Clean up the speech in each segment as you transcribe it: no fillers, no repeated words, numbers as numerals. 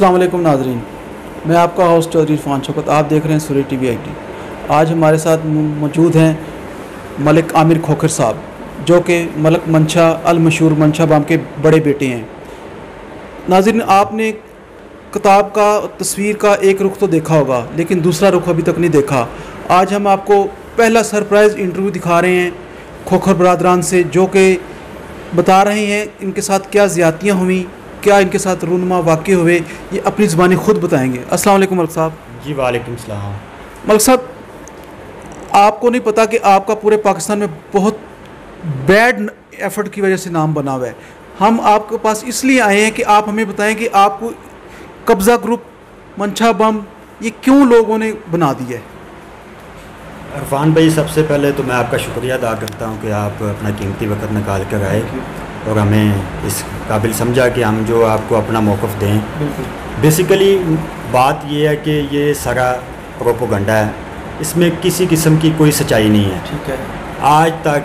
अस्सलाम वालेकुम नाज़रीन, मैं आपका होस्ट चौधरी इरफान शौकत। आप देख रहे हैं सूर्य टीवी IT। आज हमारे साथ मौजूद हैं मलिक आमिर खोखर साहब, जो कि मलिक मंशा अल मशहूर मंशा बाम के बड़े बेटे हैं। नाज़रीन, आपने किताब का तस्वीर का एक रुख तो देखा होगा, लेकिन दूसरा रुख अभी तक नहीं देखा। आज हम आपको पहला सरप्राइज़ इंटरव्यू दिखा रहे हैं खोखर बरादरान से, जो कि बता रहे हैं इनके साथ क्या ज़्यादतियाँ हुई, क्या इनके साथ रूनुमा वाक़े हुए, ये अपनी ज़बानी ख़ुद बताएंगे। अस्सलाम वालेकुम मलिक साहब। जी वालेकुम सलाम। मलिक साहब, आपको नहीं पता कि आपका पूरे पाकिस्तान में बहुत बैड एफर्ट की वजह से नाम बना हुआ है। हम आपके पास इसलिए आए हैं कि आप हमें बताएं कि आपको कब्ज़ा ग्रुप, मंशा बम, ये क्यों लोगों ने बना दिया है। इरफान भाई, सबसे पहले तो मैं आपका शुक्रिया अदा करता हूँ कि आप अपना कीमती वक्त निकाल कर आए और हमें इस काबिल समझा कि हम जो आपको अपना मौक़िफ़ दें। बेसिकली बात ये है कि ये सारा प्रोपोगंडा है, इसमें किसी किस्म की कोई सच्चाई नहीं है। ठीक है। आज तक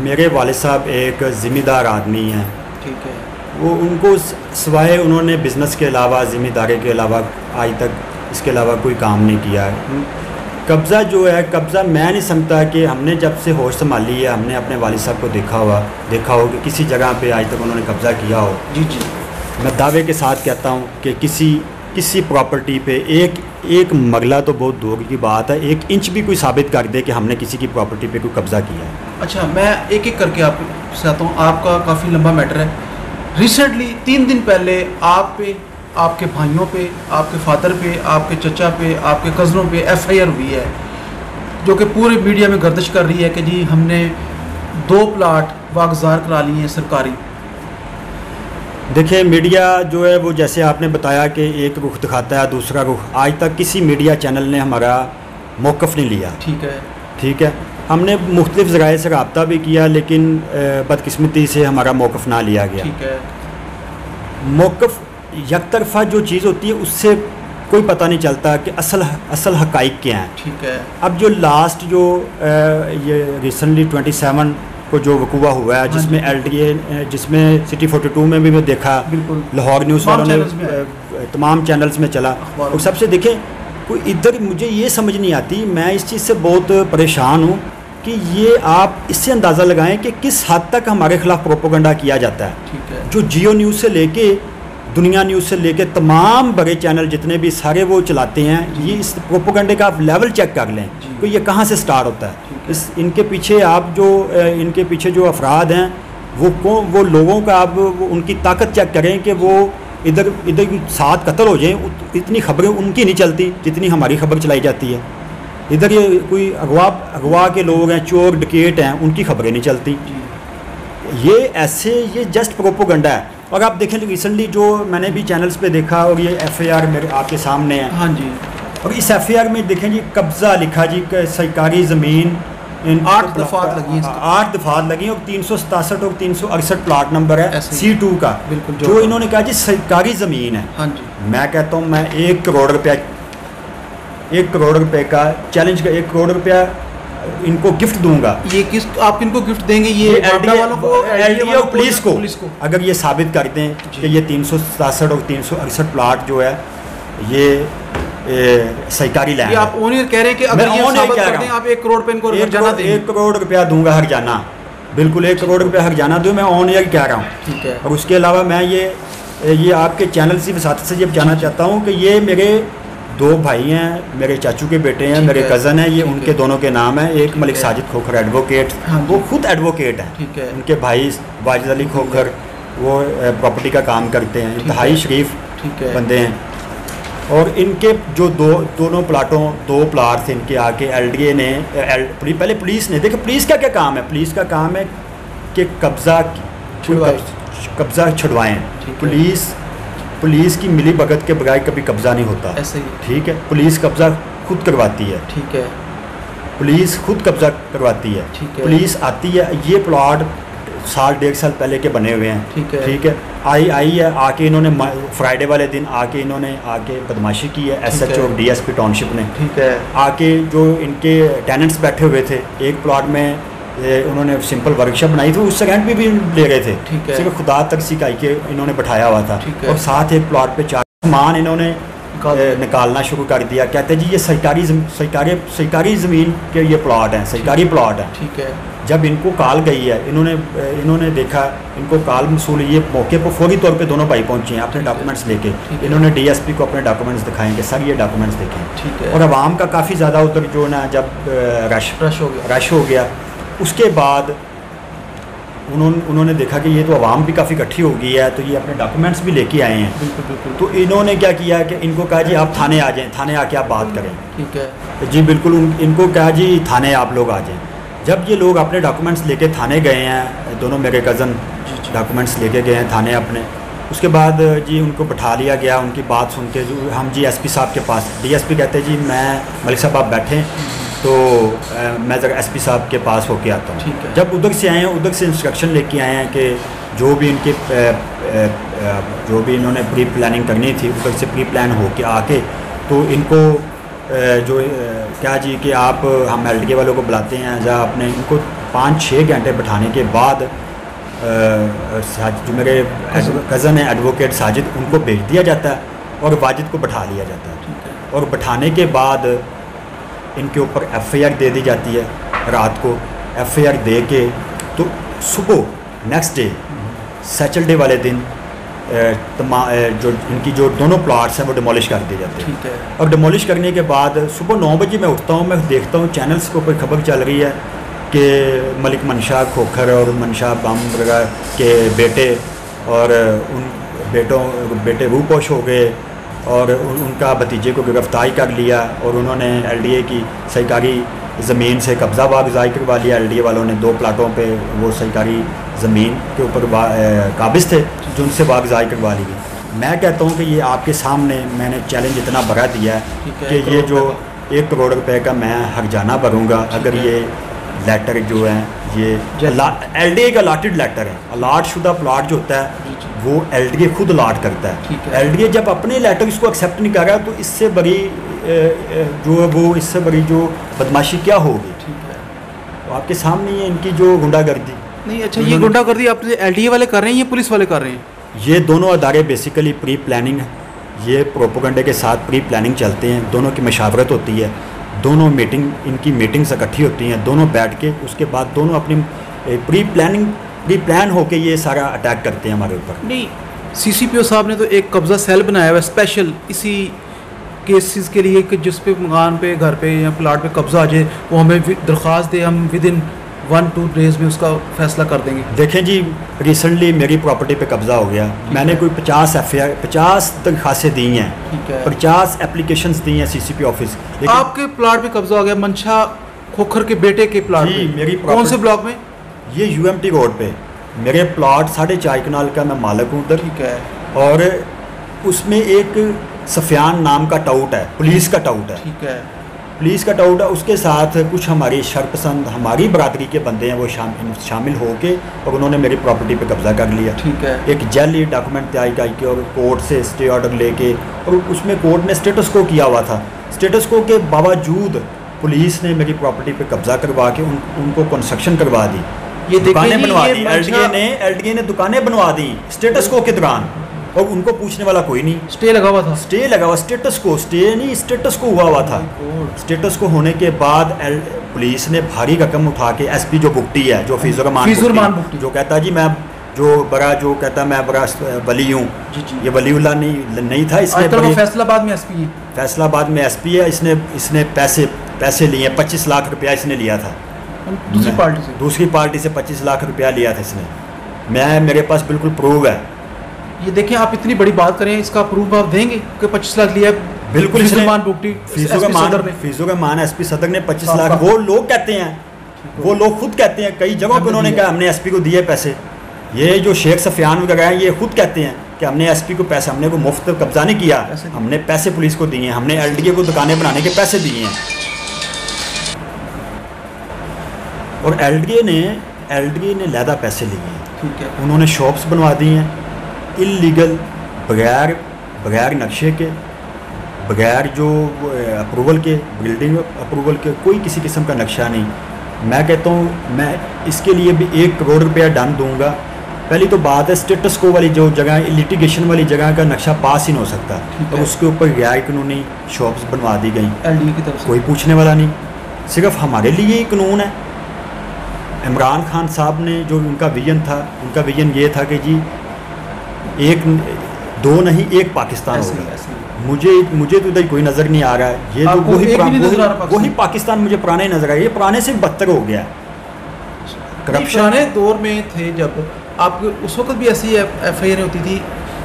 मेरे वालिद साहब एक ज़िम्मेदार आदमी हैं। ठीक है। वो उनको सिवाय उन्होंने बिज़नेस के अलावा, ज़िम्मेदारी के अलावा आज तक इसके अलावा कोई काम नहीं किया है। कब्ज़ा जो है, कब्ज़ा मैं नहीं समझता कि हमने जब से होश संभाली है, हमने अपने वालिद साहब को देखा हो कि किसी जगह पे आज तक उन्होंने कब्ज़ा किया हो। जी जी। मैं दावे के साथ कहता हूँ कि किसी प्रॉपर्टी पे एक मरला तो बहुत दूर की बात है, 1 इंच भी कोई साबित कर दे कि हमने किसी की प्रॉपर्टी पे कोई कब्ज़ा किया है। अच्छा, मैं एक एक करके आपसे आता हूँ। आपका काफ़ी लंबा मैटर है। रिसेंटली 3 दिन पहले आप पे, आपके भाइयों पे, आपके फादर पे, आपके चचा पे, आपके कज़नों पे FIR हुई है, जो कि पूरे मीडिया में गर्दिश कर रही है कि जी हमने 2 प्लाट वागज़ार करा लिए हैं सरकारी। देखिए, मीडिया जो है वो जैसे आपने बताया कि एक रुख दिखाता है, दूसरा रुख। आज तक किसी मीडिया चैनल ने हमारा मौक़िफ़ नहीं लिया। ठीक है। हमने मुख्तलिफ़ ज़राए से रब्ता भी किया, लेकिन बदकिस्मती से हमारा मौक़िफ़ ना लिया गया। ठीक है। मौक़िफ़ यकतरफ़ा जो चीज़ होती है, उससे कोई पता नहीं चलता कि असल हक़ाइक़ क्या हैं। ठीक है। अब जो लास्ट जो ये रिसेंटली 27 को जो वक़ूआ हुआ है, जिसमें LDA, जिसमें सिटी 42 में भी मैं देखा, लाहौर न्यूज़ वालों ने तमाम चैनल्स में चला, और सबसे देखें कोई इधर मुझे ये समझ नहीं आती। मैं इस चीज़ से बहुत परेशान हूँ कि ये आप इससे अंदाज़ा लगाएं कि किस हद तक हमारे ख़िलाफ़ प्रोपोगंडा किया जाता है। ठीक है। जो जियो न्यूज़ से लेके, दुनिया न्यूज़ से लेके, तमाम बड़े चैनल जितने भी सारे वो चलाते हैं, ये इस प्रोपोगंडे का आप लेवल चेक कर लें कि ये कहाँ से स्टार्ट होता है। इनके पीछे आप जो इनके पीछे जो अफराद हैं, वो लोगों का आप उनकी ताकत चेक करें कि वो इधर 7 कत्ल हो जाएं, इतनी खबरें उनकी नहीं चलती जितनी हमारी खबर चलाई जाती है। इधर ये कोई अगवा के लोग हैं, चोर डकैत हैं, उनकी खबरें नहीं चलती। ये जस्ट प्रोपोगंडा है। और आप देखें रिसेंटली जो मैंने भी चैनल्स पे देखा, और ये FIR मेरे आपके सामने है। हाँ जी। और इस FIR में देखें जी, कब्ज़ा लिखा जी, सरकारी ज़मीन 8 दफ़ात लगी हैं। 8 दफ़ात लगी, और 367 और 368 प्लाट नंबर है C2 का। बिल्कुल। जो इन्होंने कहा जी सरकारी ज़मीन है। हाँ जी। मैं कहता हूँ, मैं 1 करोड़ रुपये का चैलेंज का 1 करोड़ रुपया इनको गिफ्ट दूंगा। ये आप किनको गिफ्ट देंगे? ये LDA वालों को, LDA और पुलिस को, अगर ये साबित कर दें कि ये 367 और 368 प्लाट जो है ये सरकारी लैंड है। आप ओनर कह रहे हैं कि अगर ये साबित कर दें, आप 1 करोड़ पे इनको हर्जाना देंगे? 1 करोड़ रुपया दूंगा हर्जाना, बिल्कुल 1 करोड़ रुपया हर्जाना दूँ, मैं ऑनर कह रहा हूँ। ठीक है। और उसके अलावा मैं ये आपके चैनल से वसात से ये बताना चाहता हूँ कि ये मेरे 2 भाई हैं, मेरे चाचू के बेटे हैं, मेरे कज़न हैं। ये उनके दोनों के नाम हैं। एक मलिक साजिद खोखर एडवोकेट, वो खुद एडवोकेट हैं। ठीक है। उनके भाई वाजिद अली खोखर, वो प्रॉपर्टी का काम करते हैं, इंतहाई शरीफ बंदे हैं। और इनके जो दोनों प्लाटों 2 प्लाट थे इनके, आके LDA ने पहले पुलिस ने, देखिए पुलिस का क्या काम है। पुलिस का काम है कि कब्ज़ा छुड़वाएँ। पुलिस की मिली भगत के बगैर कभी कब्ज़ा नहीं होता। ऐसे ही। ठीक है। पुलिस कब्ज़ा खुद करवाती है। ठीक है। पुलिस खुद कब्ज़ा करवाती है। ठीक है। पुलिस आती है। ये प्लॉट 1.5 साल पहले के बने हुए हैं। ठीक है। आई है, आके इन्होंने फ्राइडे वाले दिन आके बदमाशी की है। SHO और DSP टाउनशिप ने। ठीक है। आके जो इनके टेनेंट्स बैठे हुए थे, एक प्लॉट में उन्होंने सिंपल वर्कशॉप बनाई थी, उससे रेंट भी ले रहे थे। ठीक है। सिर्फ खुदा तक सिखाई के इन्होंने बैठाया हुआ था। ठीक है। और साथ एक प्लॉट पे 4 सामान इन्होंने निकालना शुरू कर दिया। कहते जी ये सरकारी ज़मीन के ये प्लॉट हैं, सरकारी प्लॉट हैं। ठीक है। जब इनको कॉल गई है, इन्होंने देखा, इनको कॉल मसूल, ये मौके पर फौरी तौर पे दोनों भाई पहुंचे हैं अपने डॉक्यूमेंट्स लेके। इन्होंने डीएसपी को अपने डॉक्यूमेंट्स दिखाएं कि सर ये डॉक्यूमेंट्स देखें। ठीक है। और आवाम का काफ़ी ज़्यादा उधर जो ना जब रश हो गया उसके बाद उन्होंने देखा कि ये तो आवाम भी काफ़ी इकट्ठी हो गई है, तो ये अपने डॉक्यूमेंट्स भी लेके आए हैं। बिल्कुल बिल्कुल। तो इन्होंने क्या किया कि इनको कहा जी आप थाने आ जाएं, थाने आके आप बात करें। ठीक है जी बिल्कुल। इनको कहा जी थाने आप लोग आ जाएं। जब ये लोग अपने डॉक्यूमेंट्स लेके थाने गए हैं, दोनों मेरे कज़न डॉक्यूमेंट्स लेके गए हैं थाने अपने, उसके बाद जी उनको बैठा लिया गया। उनकी बात सुन के जो हम जी एसपी साहब के पास, डीएसपी कहते हैं जी मैं मलिक साहब आप बैठें तो मैं ज़रा एसपी साहब के पास होके आता हूँ। जब उधर से आए हैं, उधर से इंस्ट्रक्शन लेके आए हैं कि जो भी इनके जो भी इन्होंने प्री प्लानिंग करनी थी उधर से प्री प्लान होके आके तो इनको जो क्या जी कि आप हम एलडीए वालों को बुलाते हैं, जहाँ अपने इनको 5-6 घंटे बैठाने के बाद जो मेरे कज़न है एडवोकेट साजिद, उनको भेज दिया जाता है और वाजिद को बैठा लिया जाता है। और बैठाने के बाद इनके ऊपर एफआईआर दे दी जाती है। रात को एफआईआर दे के तो सुबह नेक्स्ट डे सैटरडे वाले दिन जो इनकी जो दोनों प्लॉट्स हैं वो डिमोलिश कर दिए जाते हैं। ठीक है। और डिमोलिश करने के बाद सुबह 9 बजे मैं उठता हूँ, मैं देखता हूँ चैनल्स के ऊपर खबर चल रही है कि मलिक मंशा खोखर और मंशा बामबरगा के बेटे और उन बेटे रूपोश हो गए और उनका भतीजे को गिरफ्तार कर लिया और उन्होंने एलडीए की सरकारी ज़मीन से कब्ज़ा वागज़ाई करवा लिया। एलडीए वालों ने 2 प्लाटों पे वो सरकारी ज़मीन के ऊपर काबिज़ थे जो उनसे वागज़ाई करवा ली गई। मैं कहता हूँ कि ये आपके सामने मैंने चैलेंज इतना बड़ा दिया है कि ये जो 1 करोड़ रुपए का मैं हर्जाना भरूँगा अगर ये लेटर जो है ये एलडीए का अलाटेड लेटर है। अलाट शुदा प्लाट जो होता है वो एलडीए खुद अलाट करता है। एलडीए जब अपने लेटर इसको एक्सेप्ट नहीं कर रहा तो इससे बड़ी इससे बड़ी जो बदमाशी क्या होगी। तो आपके सामने ये इनकी जो गुंडागर्दी नहीं। अच्छा, ये गुंडागर्दी आप एलडीए वाले कर रहे हैं या पुलिस वाले कर रहे हैं? ये दोनों अदारे बेसिकली प्री प्लानिंग है। ये प्रोपोगंडे के साथ प्री प्लानिंग चलते हैं, दोनों की मशावरत होती है, दोनों इनकी मीटिंग्स इकट्ठी होती हैं, दोनों बैठ के उसके बाद दोनों अपनी प्री प्लान होके ये सारा अटैक करते हैं हमारे ऊपर। नहीं, सीसीपीओ साहब ने तो एक कब्ज़ा सेल बनाया हुआ है स्पेशल इसी केसेस के लिए कि जिस पे मकान पे, घर पे या प्लाट पे कब्ज़ा आ जाए वो हमें दरख्वास्त दे, हम विदिन 1-2 डेज़ में उसका फैसला कर देंगे। देखें जी, रिसेंटली मेरी प्रॉपर्टी पे कब्ज़ा हो गया। मैंने कोई 50 दरख्वास्तें दी हैं, 50 एप्लीकेशंस दी हैं सीसीपी ऑफिस। आपके प्लाट पे कब्ज़ा हो गया मंशा खोखर के बेटे के प्लाट पे? मेरी कौन से ब्लॉक में? ये यूएमटी रोड पे मेरे प्लॉट 4.5 कनाल का मैं मालिक हूँ उधर। ठीक है। और उसमें एक सफियान नाम का टाउट है, पुलिस का टाउट है। ठीक है। पुलिस का टाउट है, उसके साथ कुछ हमारी शरपसंद हमारी बरादरी के बंदे हैं वो शामिल होके और उन्होंने मेरी प्रॉपर्टी पे कब्जा कर लिया। ठीक है। एक जैली डॉक्यूमेंट तैयार करके और कोर्ट से स्टे ऑर्डर लेके, और उसमें कोर्ट ने स्टेटस को किया हुआ था। स्टेटस को के बावजूद पुलिस ने मेरी प्रॉपर्टी पे कब्जा करवा के उनको कंस्ट्रक्शन करवा दी, ये दुकानें बनवा दी। एलडीए ने दुकानें बनवा दी स्टेटस को के दौरान, और उनको पूछने वाला कोई नहीं। स्टे लगा हुआ था? स्टे लगा हुआ, स्टेटस को हुआ था। स्टेटस को होने के बाद पुलिस ने भारी रकम उठा के एसपी जो बुकटी है, जो फीजुर रहमान बुकटी, जो कहता जी मैं मैं बड़ा वली हूँ, ये वलीउल्लाह नहीं था। इसने फैसलाबाद में एसपी है, इसने पैसे लिए 25 लाख रुपया इसने लिया था दूसरी पार्टी से 25 लाख रुपया लिया था इसने। मेरे पास बिल्कुल प्रूव है। ये देखें, आप इतनी बड़ी बात करें, इसका प्रूफ आप देंगे कि 25 लाख लिया? बिल्कुल। फीजुर रहमान एसपी सदर ने 25 लाख, वो लोग कहते हैं, वो लोग खुद कहते हैं, कई जगहों पे उन्होंने कहा हमने एसपी को दिए पैसे। ये जो शेख सफियान वगैरह हैं ये खुद कहते हैं कि हमने एसपी को पैसे, हमने को मुफ्त कब्जा नहीं किया, हमने पैसे पुलिस को दिए हैं, हमने एलडीए को दुकानें बनाने के पैसे दिए हैं। और एलडीए ने लैदा पैसे लिए हैं। ठीक है। उन्होंने शॉप्स बनवा दी हैं इलीगल, बगैर नक्शे के, बगैर जो अप्रूवल के, बिल्डिंग अप्रूवल के, कोई किसी किस्म का नक्शा नहीं। मैं कहता हूँ मैं इसके लिए भी 1 करोड़ रुपया दंड दूंगा। पहली तो बात है स्टेटस को वाली जो जगह लिटिगेशन वाली जगह का नक्शा पास ही नहीं हो सकता, और उसके ऊपर गैर कानूनी शॉप्स बनवा दी गई, LD की तरफ से कोई पूछने वाला नहीं। सिर्फ हमारे लिए ही कानून है। इमरान खान साहब ने जो उनका विजन था, उनका विजन ये था कि जी दो नहीं एक पाकिस्तान होगा। मुझे तो इधर कोई नज़र नहीं आ रहा है। ये तो वही पाकिस्तान मुझे पुराने नज़र आया, ये पुराने से बदतर हो गया। करप्शन पुराने दौर में थे जब आप उस वक्त भी ऐसी FIR होती थी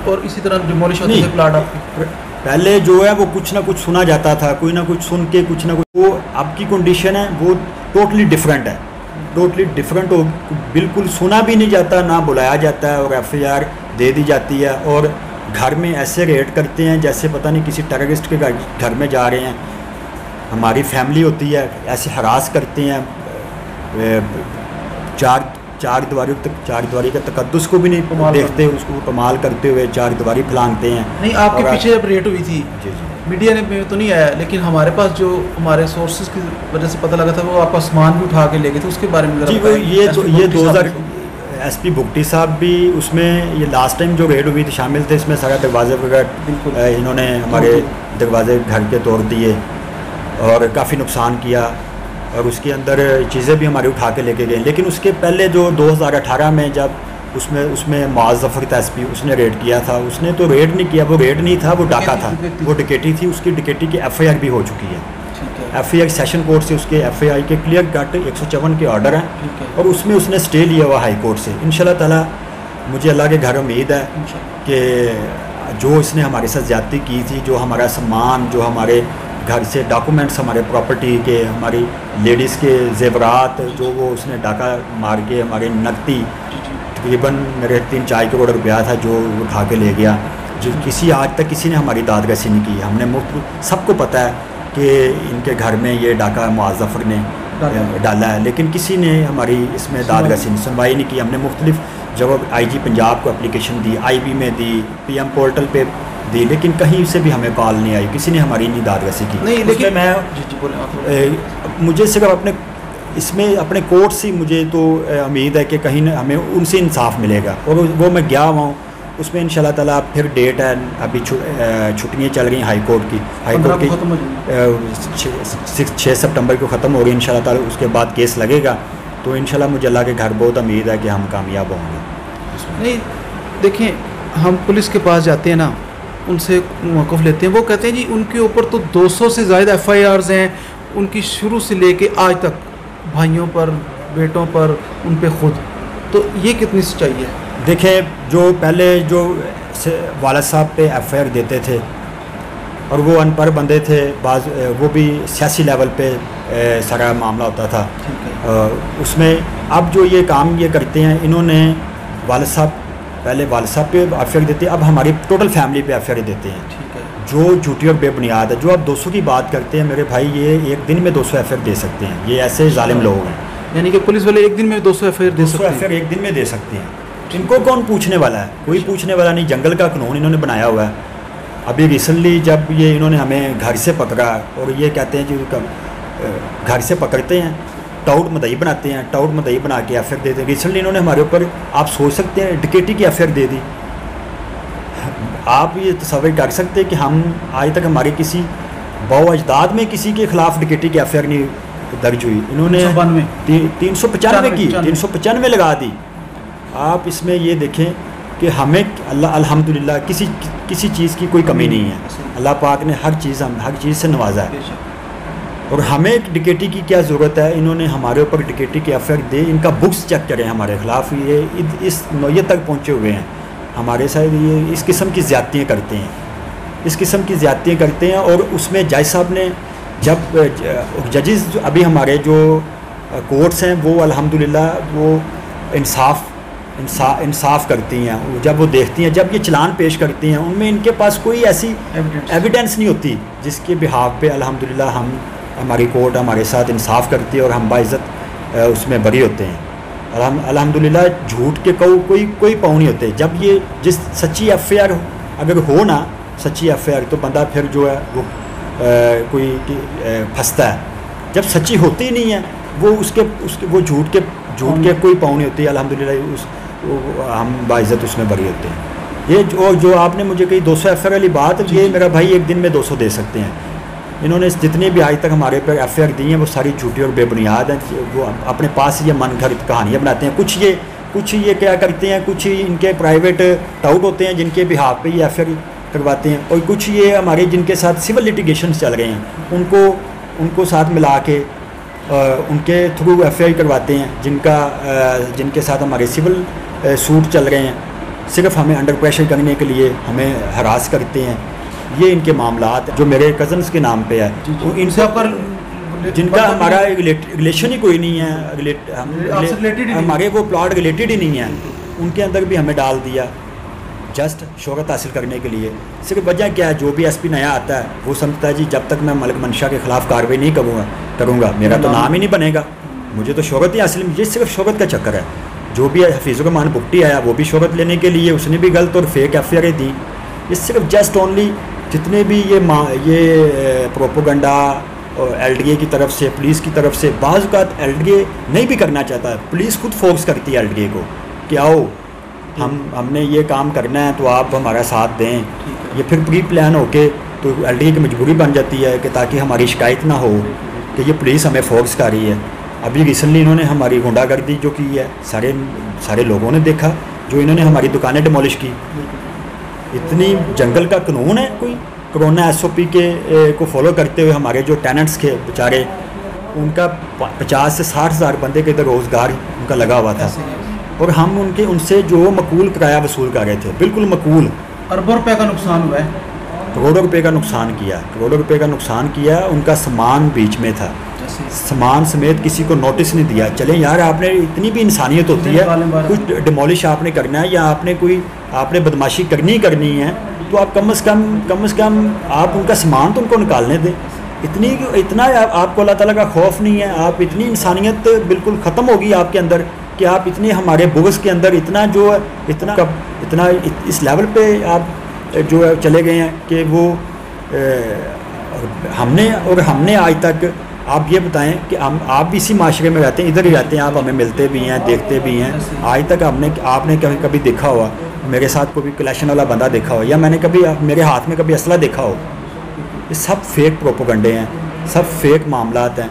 और इसी तरह डिमोलिश होते थे प्लाट आपके? पहले जो है वो कुछ ना कुछ सुना जाता था, कोई ना कुछ सुन के कुछ ना कुछ। वो अब की कंडीशन है वो टोटली डिफरेंट है, टोटली डिफरेंट हो, बिल्कुल सुना भी नहीं जाता, ना बुलाया जाता है और FIR दे दी जाती है। और घर में ऐसे रेड करते हैं जैसे पता नहीं किसी टेररिस्ट के घर में जा रहे हैं। हमारी फैमिली होती है, ऐसे हरास करते हैं, चार दीवारी का तकद्दुस को भी नहीं देखते, उसको कमाल करते हुए चार दीवारी फैलाते हैं। नहीं, आपके पीछे जब रेड हुई थी जी मीडिया ने तो नहीं आया, लेकिन हमारे पास जो हमारे सोर्सेज की वजह से पता लगा था वो आपका सामान भी उठा के ले गए थे, उसके बारे में जी। वो ये 2000 SP भुगटी साहब भी उसमें, ये लास्ट टाइम जो रेड हुई थी शामिल थे इसमें। सारा दरवाजे वगैरह इन्होंने हमारे दरवाजे घर के तोड़ दिए और काफ़ी नुकसान किया, और उसके अंदर चीज़ें भी हमारी उठा के लेके गए। लेकिन उसके पहले जो 2018 में जब उसमें मुआज़ ज़फ़र था SP, उसने रेड किया था। उसने तो रेड नहीं किया, वो रेड नहीं था, वो डाका था, वो डिकेटी थी। उसकी डिकेटी की FIR भी हो चुकी है। FIR सेशन कोर्ट से उसके FIR के क्लियर कट 154 के ऑर्डर हैं, और उसमें उसने स्टे लिया हुआ हाई कोर्ट से। इंशाल्लाह ताला मुझे अल्लाह के घर उम्मीद है कि जो इसने हमारे साथ ज़्यादती की थी, जो हमारा सामान, जो हमारे घर से डॉक्यूमेंट्स, हमारे प्रॉपर्टी के, हमारी लेडीज़ के जेवरात, जो वो उसने डाका मार के हमारे नकदी तकरीबन मेरे 3-4 करोड़ रुपया था जो उठा के ले गया, जो आज तक किसी ने हमारी दादरसी नहीं की। हमने मुफ्त, सबको पता है कि इनके घर में ये डाका मुआज़ ज़फ़र ने डाला है, लेकिन किसी ने हमारी इसमें दादरसी सुनवाई नहीं की। हमने मुख्तलिफ जगह IG पंजाब को एप्लीकेशन दी, IB में दी, PM पोर्टल पे दी, लेकिन कहीं से भी हमें कॉल नहीं आई, किसी ने हमारी नहीं दादरसी की। नहीं, लेकिन मैं मुझे सिर्फ इसमें अपने कोर्ट से मुझे तो उम्मीद है कि कहीं हमें उनसे इंसाफ मिलेगा, और वो मैं गया हुआ हूँ। उसमें इंशाल्लाह ताला फिर डेट है, अभी छुट्टियाँ चल रही हैं हाई कोर्ट की 6 सितंबर को ख़त्म हो रही है इंशाल्लाह ताला। उसके बाद केस लगेगा, तो इंशाल्लाह मुझे अल्लाह के घर बहुत उम्मीद है कि हम कामयाब होंगे। नहीं, देखें, हम पुलिस के पास जाते हैं ना, उनसे मौक़िफ़ लेते हैं, वो कहते हैं जी उनके ऊपर तो 200 से ज़्यादा FIRs हैं, उनकी शुरू से लेके आज तक, भाइयों पर, बेटों पर, उन पे खुद। तो ये कितनी सच्चाई है? देखें, जो पहले जो वालिद साहब पे FIR देते थे, और वो अनपढ़ बंदे थे, वो भी सियासी लेवल पे सारा मामला होता था। उसमें अब जो ये काम ये करते हैं, इन्होंने वालिद साहब पहले वालिद साहब पे FIR देते, अब हमारी टोटल फैमिली पे FIR देते हैं, जो झूठी और बेबुनियाद है। जो आप 200 की बात करते हैं मेरे भाई, ये एक दिन में 200 FIR दे सकते हैं, ये ऐसे जालिम लोग हैं। यानी कि पुलिस वाले एक दिन में 200 FIR दे सकते हैं? 200 FIR एक दिन में दे सकते हैं। इनको कौन पूछने वाला है? कोई पूछने वाला नहीं। जंगल का कानून इन्होंने बनाया हुआ है। अभी रिसेंटली जब ये इन्होंने हमें घर से पकड़ा, और ये कहते हैं कि घर से पकड़ते हैं, टाउट मदई बनाते हैं, टाउट मदई बना के FIR देते हैं। रिसेंटली इन्होंने हमारे ऊपर, आप सोच सकते हैं, डिकेटी की FIR दे दी। आप ये तस्वीर कर सकते हैं कि हम आज तक हमारे किसी बाओ अजदाद में किसी के ख़िलाफ़ डिकेटी की FIR नहीं दर्ज हुई। इन्होंने 395 लगा दी। आप इसमें ये देखें कि हमें अल्हम्दुलिल्लाह किसी चीज़ की कोई कमी नहीं है। अल्लाह पाक ने हर चीज़ से नवाजा है, और हमें डिकेटी की क्या ज़रूरत है? इन्होंने हमारे ऊपर डिकेटी की FIR दे, इनका बुक्स चेक करें हमारे ख़िलाफ़, ये इस नौयत तक पहुँचे हुए हैं। हमारे साथ ये इस किस्म की ज़्यादतियाँ करते हैं, इस किस्म की ज़्यादतियाँ करते हैं। और उसमें जज साहब ने, जब जजेस अभी हमारे जो कोर्ट्स हैं, वो अल्हम्दुलिल्लाह वो इंसाफ करती हैं। जब वो देखती हैं, जब ये चलान पेश करती हैं, उनमें इनके पास कोई ऐसी एविडेंस नहीं होती जिसके बिहाफ पे अल्हम्दुलिल्लाह हमारी कोर्ट हमारे साथ इंसाफ करती है, और हम बाइज़्ज़त उसमें बरी होते हैं। अल्हम्दुलिल्लाह झूठ के कोई पाँव नहीं होते। जब ये जिस सच्ची FIR अगर हो ना, सच्ची FIR, तो बंदा फिर जो है वो कोई फंसता है। जब सच्ची होती ही नहीं है, वो उसके वो झूठ के कोई पाँव नहीं होती, अल्हम्दुलिल्लाह हम बाइज़्ज़त उसमें बरी होते हैं। ये जो आपने मुझे कही 200 FIR वाली बात, ये मेरा भाई एक दिन में 200 दे सकते हैं। इन्होंने जितने भी आज तक हमारे पर FIR दी हैं वो सारी झूठी और बेबुनियाद हैं। वो अपने पास ये मन घड़ित कहानियाँ बनाते हैं। कुछ ये क्या करते हैं, कुछ इनके प्राइवेट टाउट होते हैं जिनके बिहाफ पे ये FIR करवाते हैं, और कुछ ये हमारे जिनके साथ सिविल लिटिगेशन चल रहे हैं उनको साथ मिला के उनके थ्रू FIR करवाते हैं, जिनके साथ हमारे सिविल सूट चल रहे हैं। सिर्फ हमें अंडर प्रेशर करने के लिए हमें हरास करते हैं। ये इनके मामलात जो मेरे कज़न्स के नाम पे है, तो इनसे पर जिनका हमारा रिलेशन ही कोई नहीं है, हमारे वो प्लॉट रिलेटेड ही नहीं है, उनके अंदर भी हमें डाल दिया जस्ट शोहरत हासिल करने के लिए। सिर्फ वजह क्या है, जो भी SP नया आता है वो समझता है जी जब तक मैं मलिक मंशा के ख़िलाफ़ कार्रवाई नहीं करूँगा मेरा तो नाम ही नहीं बनेगा, मुझे तो शोहरत ही हासिल। ये सिर्फ शोहरत का चक्कर है। जो भी हफीज़ुर्रहमान भुट्टी आया वो भी शोहरत लेने के लिए, उसने भी गलत और फेक FIR दी। ये सिर्फ जस्ट ओनली जितने भी ये प्रोपोगंडा LDA की तरफ से, पुलिस की तरफ से, बाज़ औक़ात LDA नहीं भी करना चाहता, पुलिस खुद फोर्स करती है LDA को कि आओ हमने ये काम करना है तो आप हमारा साथ दें। ये फिर प्री प्लान होके तो LDA की मजबूरी बन जाती है कि ताकि हमारी शिकायत ना हो कि ये पुलिस हमें फोर्स कर रही है। अभी रिसेंटली इन्होंने हमारी गुंडागर्दी जो की है सारे लोगों ने देखा, जो इन्होंने हमारी दुकानें डिमोलिश की। इतनी जंगल का कानून है कोई, कोरोना SOP को फॉलो करते हुए हमारे जो टेनेंट्स के बेचारे, उनका 50 से 60 हज़ार बंदे के इधर रोज़गार उनका लगा हुआ था, और हम उनसे जो मकूल किराया वसूल कर रहे थे, बिल्कुल मकूल। अरबों रुपये का नुकसान हुआ है, करोड़ों रुपए का नुकसान किया। उनका सामान बीच में था, सामान समेत किसी को नोटिस नहीं दिया। चले यार, आपने इतनी भी इंसानियत होती है, कुछ डिमोलिश आपने करना है या आपने बदमाशी करनी है तो आप कम से कम आप उनका सामान तो उनको निकालने दें। इतना आपको अल्लाह ताला का खौफ नहीं है, आप इतनी इंसानियत बिल्कुल ख़त्म होगी आपके अंदर कि आप इतने हमारे बुग़्ज़ के अंदर इतना इस लेवल पे आप जो है चले गए हैं कि वो हमने आज तक, आप ये बताएं कि आप भी इसी माशरे में रहते हैं, इधर ही रहते हैं, आप हमें मिलते भी हैं, देखते भी हैं। आज तक आपने कभी देखा हुआ मेरे साथ कोई कलेक्शन वाला बंदा देखा हो, या मैंने कभी मेरे हाथ में कभी असला देखा हो? ये सब फेक प्रोपोगंडे हैं, सब फेक मामलात हैं।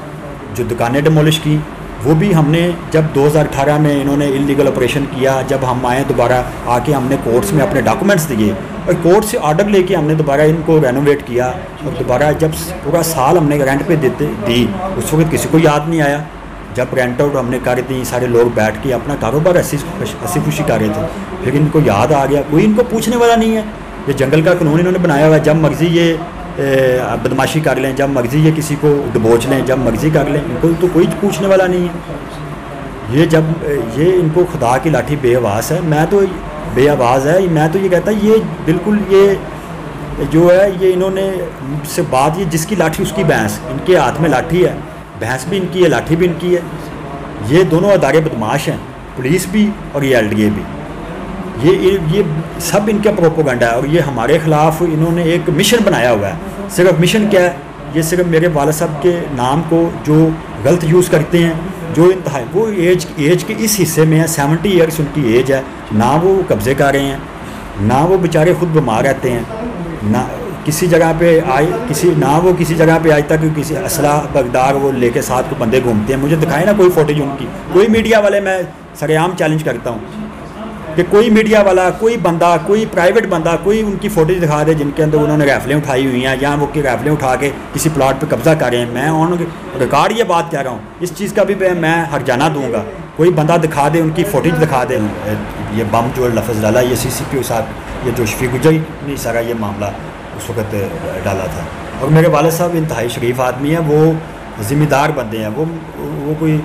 जो दुकानें डिमोलिश की वो भी हमने जब 2018 में इन्होंने इलीगल ऑपरेशन किया, जब हम आए दोबारा आके हमने कोर्ट्स में अपने डॉक्यूमेंट्स दिए और कोर्ट से ऑर्डर लेके हमने दोबारा इनको रेनोवेट किया, और दोबारा जब पूरा साल हमने रेंट पे दी, उस वक्त किसी को याद नहीं आया। जब रेंट आउट हमने कर दी, सारे लोग बैठ के अपना कारोबार हंसी खुशी कर रहे थे, फिर इनको याद आ गया, कोई इनको पूछने वाला नहीं है। ये जंगल का कानून इन्होंने बनाया हुआ है, जब मर्ज़ी ये बदमाशी कर लें, जब मर्ज़ी ये किसी को दबोच लें, जब मर्ज़ी कर लें, इनको तो कोई पूछने वाला नहीं है। ये इनको खुदा की लाठी बेआवाज़ है, मैं तो बेआवाज़ है। मैं तो ये कहता ये बिल्कुल ये जो है ये इन्होंने से बात, ये जिसकी लाठी उसकी भैंस, इनके हाथ में लाठी है, भैंस भी इनकी है, लाठी भी इनकी है। ये दोनों अदारे बदमाश हैं, पुलिस भी और ये LDA भी। ये सब इनका प्रोपोगंडा है, और ये हमारे ख़िलाफ़ इन्होंने एक मिशन बनाया हुआ है। सिर्फ मिशन क्या है, ये सिर्फ मेरे वाला साहब के नाम को जो गलत यूज़ करते हैं, जो इंतहा वो एज के इस हिस्से में है, 70 ईयर्स उनकी एज है, ना वो कब्ज़े कर रहे हैं, ना वो बेचारे खुद बीमार रहते हैं, ना किसी जगह पे किसी जगह पे आज तक किसी असला बगदार वो लेके साथ को बंदे घूमते हैं। मुझे दिखाए ना कोई फोटेज उनकी, कोई मीडिया वाले, मैं सरेआम चैलेंज करता हूँ कि कोई मीडिया वाला, कोई बंदा, कोई प्राइवेट बंदा, कोई उनकी फ़ोटेज दिखा दे जिनके अंदर उन्होंने राइफलें उठाई हुई हैं, या वो की राइफलें उठा के किसी प्लाट पे कब्ज़ा कर रहे हैं। मैं ऑन रिकॉर्ड ये बात कह रहा हूँ, इस चीज़ का भी मैं हर्जाना दूँगा। कोई बंदा दिखा दे, उनकी फ़ोटेज दिखा दे, ये बम जो लफ्ज़ डाला, ये CCPO साहब, ये जो शफीक गुजरी ने सारा ये मामला उस वक्त डाला था। और मेरे वाले साहब इंतहाई शरीफ आदमी हैं, वो ज़िम्मेदार बंदे हैं, वो कोई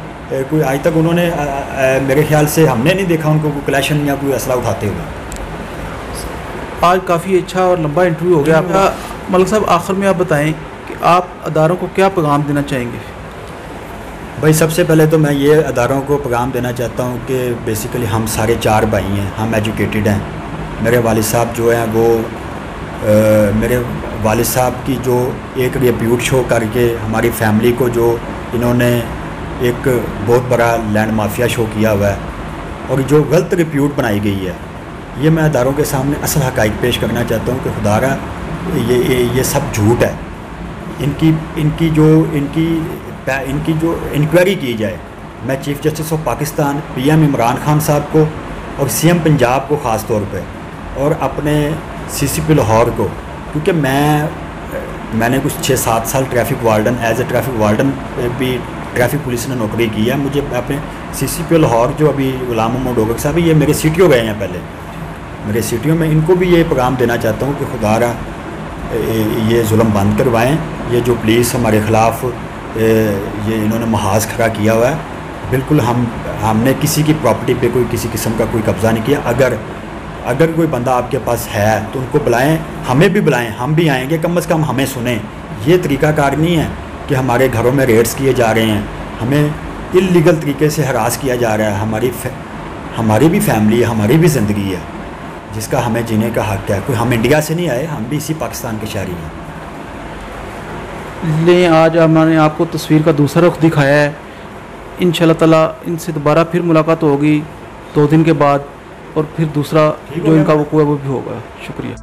आज तक उन्होंने मेरे ख्याल से हमने नहीं देखा उनको कोई कलेक्शन या कोई असला उठाते हुए। आज काफ़ी अच्छा और लंबा इंटरव्यू हो गया आपका। मलिक साहब, आखिर में आप बताएं कि आप अदारों को क्या पैगाम देना चाहेंगे? भाई, सबसे पहले तो मैं ये अदारों को पैगाम देना चाहता हूँ कि बेसिकली हम सारे 4 भाई हैं, हम एजुकेटेड हैं। मेरे वालिद साहब जो हैं वो मेरे वालिद साहब की जो एक रिप्यूट शो करके हमारी फैमिली को जो इन्होंने एक बहुत बड़ा लैंड माफिया शो किया हुआ है, और जो गलत रिप्यूट बनाई गई है, ये मैं अदारों के सामने असल हक़ाइक़ पेश करना चाहता हूँ कि खुदारा ये सब झूठ है। इनकी जो इंक्वायरी की जाए। मैं chief justice of Pakistan PM Imran Khan साहब को और CM पंजाब को ख़ास तौर पे, और अपने CCP लाहौर को, क्योंकि मैंने कुछ 6-7 साल traffic warden as a traffic warden भी ट्रैफिक पुलिस ने नौकरी की है। मुझे अपने CCP लाहौर जो अभी गुलाम मोहम्मद डोगर साहब, ये मेरे CTO गए हैं पहले, मेरे CTO में इनको भी ये पैगाम देना चाहता हूँ कि खुदारा ये जुल्म बंद करवाएं। ये जो पुलिस हमारे ख़िलाफ़ ये इन्होंने महाज खड़ा किया हुआ है, बिल्कुल हमने किसी की प्रॉपर्टी पे कोई किसी किस्म का कोई कब्ज़ा नहीं किया। अगर कोई बंदा आपके पास है तो उनको बुलाएं, हमें भी बुलाएं, हम भी आएंगे, कम से कम हमें सुने। ये तरीक़ाकार नहीं है कि हमारे घरों में रेड्स किए जा रहे हैं, हमें इल्लीगल तरीके से हरास किया जा रहा है। हमारी भी फैमिली है, हमारी भी ज़िंदगी है जिसका हमें जीने का हक़ है। कोई हम इंडिया से नहीं आए, हम भी इसी पाकिस्तान के शहरी हैं। ले आज हमने आपको तस्वीर का दूसरा रुख दिखाया है। इंशाल्लाह ताला इनसे दोबारा फिर मुलाकात होगी 2 दिन के बाद, और फिर दूसरा जो इनका वक़ूआ वो भी होगा। शुक्रिया।